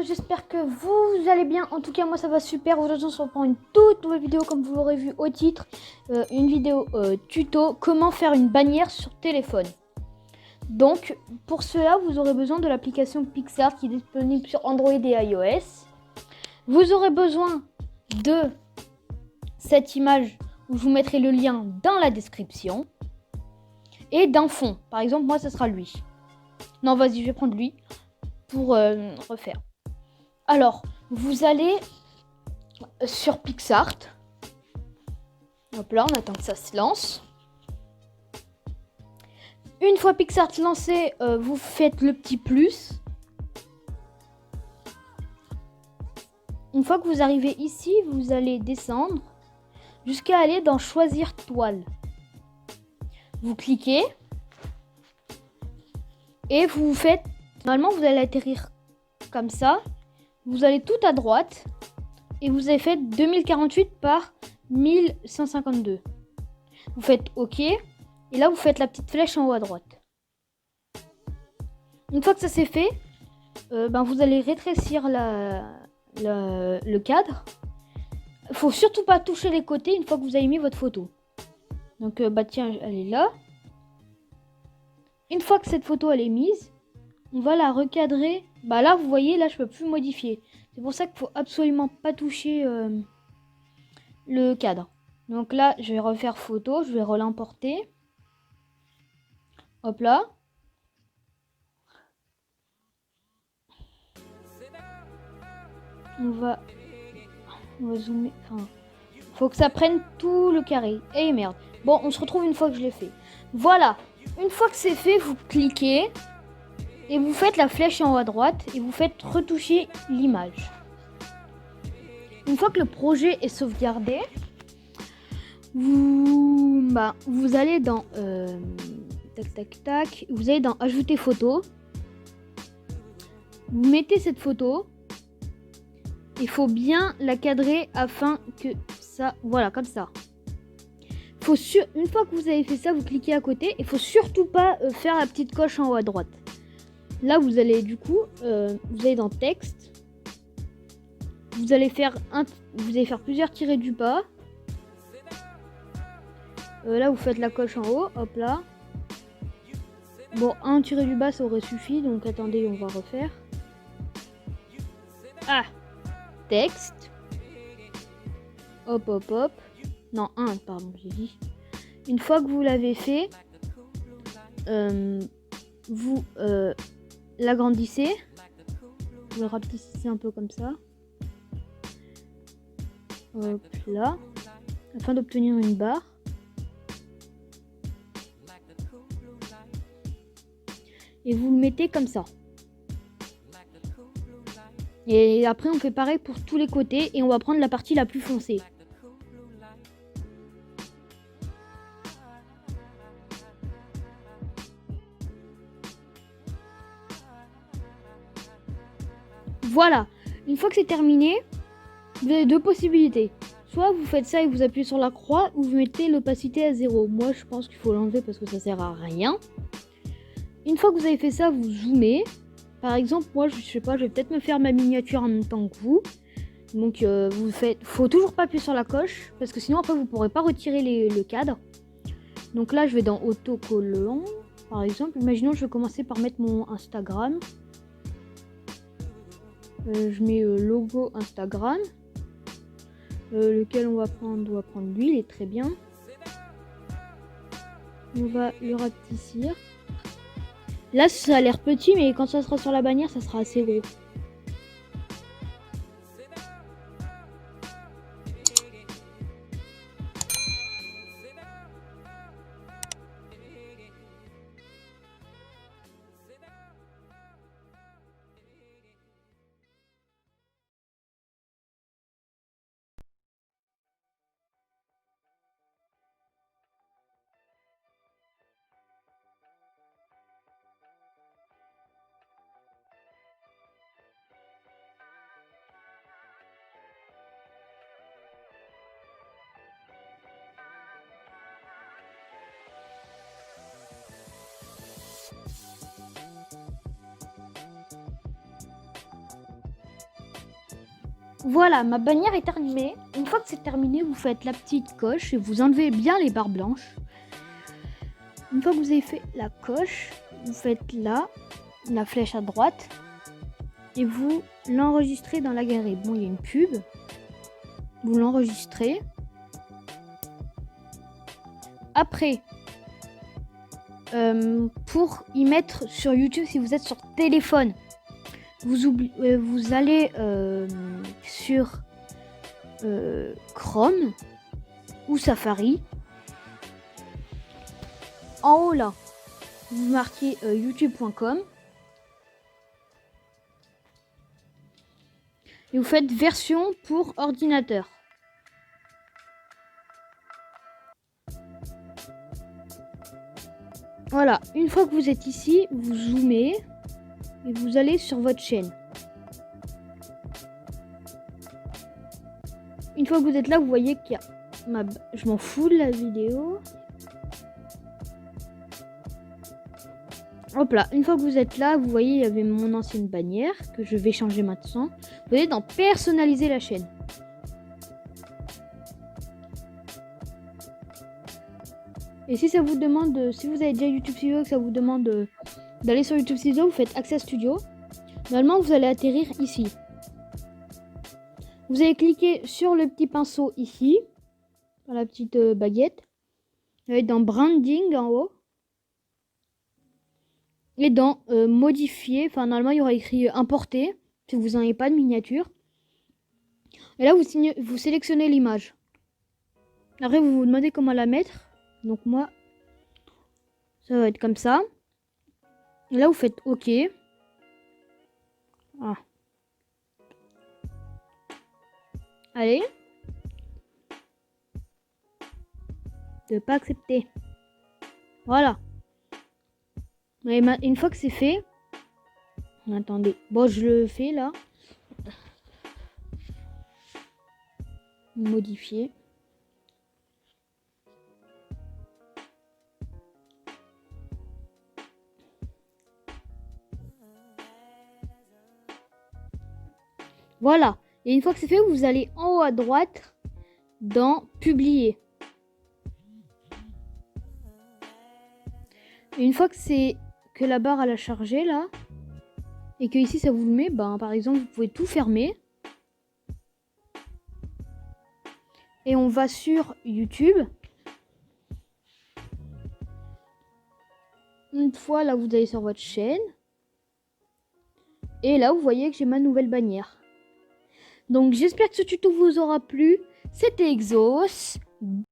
j'espère que vous allez bien. En tout cas, moi ça va super. Aujourd'hui, on se reprend une toute nouvelle vidéo, comme vous l'aurez vu au titre. Une vidéo tuto, comment faire une bannière sur téléphone. Donc, pour cela, vous aurez besoin de l'application PicsArt qui est disponible sur Android et iOS. Vous aurez besoin de cette image où je vous mettrai le lien dans la description. Et d'un fond. Par exemple, moi, ça sera lui. Non, vas-y, je vais prendre lui pour refaire. Alors, vous allez sur PicsArt. Hop là, on attend que ça se lance. Une fois PicsArt lancé, vous faites le petit plus. Une fois que vous arrivez ici, vous allez descendre jusqu'à aller dans choisir toile. Vous cliquez et vous faites. Normalement, vous allez atterrir comme ça. Vous allez tout à droite et vous avez fait 2048 par 1152. Vous faites OK et là vous faites la petite flèche en haut à droite. Une fois que ça c'est fait, vous allez rétrécir le cadre. Il faut surtout pas toucher les côtés une fois que vous avez mis votre photo. Donc tiens, elle est là. Une fois que cette photo elle est mise, on va la recadrer. Là vous voyez, là je peux plus modifier. C'est pour ça qu'il faut absolument pas toucher le cadre. Donc là je vais refaire photo, je vais l'importer. Hop là. On va zoomer. Enfin, faut que ça prenne tout le carré. Et merde. Bon, on se retrouve une fois que je l'ai fait. Voilà. Une fois que c'est fait, vous cliquez et vous faites la flèche en haut à droite et vous faites retoucher l'image. Une fois que le projet est sauvegardé, vous allez dans tac. Vous allez dans ajouter photo. Vous mettez cette photo. Il faut bien la cadrer afin que ça, voilà, comme ça. Une fois que vous avez fait ça, vous cliquez à côté. Il faut surtout pas faire la petite coche en haut à droite. Là, vous allez vous allez dans texte. Vous allez faire plusieurs tirés du bas. Là, vous faites la coche en haut, hop là. Bon, un tiré du bas, ça aurait suffi. Donc attendez, on va refaire. Texte. Hop. Non, pardon, j'ai dit. Une fois que vous l'avez fait, vous l'agrandissez. Vous le rapetissez un peu comme ça. Hop là. Afin d'obtenir une barre. Et vous le mettez comme ça. Et après on fait pareil pour tous les côtés et on va prendre la partie la plus foncée. Voilà, une fois que c'est terminé, vous avez deux possibilités. Soit vous faites ça et vous appuyez sur la croix ou vous mettez l'opacité à 0. Moi je pense qu'il faut l'enlever parce que ça sert à rien. Une fois que vous avez fait ça, vous zoomez. Par exemple, moi je sais pas, je vais peut-être me faire ma miniature en même temps que vous. Donc faut toujours pas appuyer sur la coche parce que sinon après vous pourrez pas retirer le cadre. Donc là je vais dans autocollant. Par exemple, imaginons je vais commencer par mettre mon Instagram. Je mets logo Instagram. Lequel on va prendre lui, il est très bien. On va le rapetissir. Là ça a l'air petit mais quand ça sera sur la bannière ça sera assez gros. Voilà, ma bannière est terminée. Une fois que c'est terminé, vous faites la petite coche et vous enlevez bien les barres blanches. Une fois que vous avez fait la coche, vous faites là, la flèche à droite et vous l'enregistrez dans la galerie. Bon, il y a une pub. Vous l'enregistrez. Après, pour y mettre sur YouTube, si vous êtes sur téléphone, vous allez sur Chrome ou Safari. En haut là, vous marquez youtube.com et vous faites version pour ordinateur. Voilà, une fois que vous êtes ici, vous zoomez et vous allez sur votre chaîne. Une fois que vous êtes là, vous voyez qu'il y a je m'en fous de la vidéo. Hop là, une fois que vous êtes là, vous voyez, il y avait mon ancienne bannière que je vais changer maintenant. Vous allez dans personnaliser la chaîne. Et si ça vous demande, si vous avez déjà YouTube Studio et que ça vous demande d'aller sur YouTube Studio, vous faites Access Studio. Normalement, vous allez atterrir ici. Vous allez cliquer sur le petit pinceau ici, dans la petite baguette. Vous allez dans Branding en haut. Et dans Modifier, enfin normalement il y aura écrit Importer, si vous n'en avez pas de miniature. Et là vous sélectionnez l'image. Après vous vous demandez comment la mettre. Donc moi, ça va être comme ça. Et là vous faites OK. Ah. Allez. De pas accepter. Voilà. Et une fois que c'est fait, attendez, bon je le fais là. Modifier. Voilà. Et une fois que c'est fait, vous allez en haut à droite dans Publier. Et une fois que la barre elle a chargé là, et que ici ça vous le met, par exemple vous pouvez tout fermer. Et on va sur YouTube. Une fois là vous allez sur votre chaîne. Et là vous voyez que j'ai ma nouvelle bannière. Donc j'espère que ce tuto vous aura plu. C'était Exos.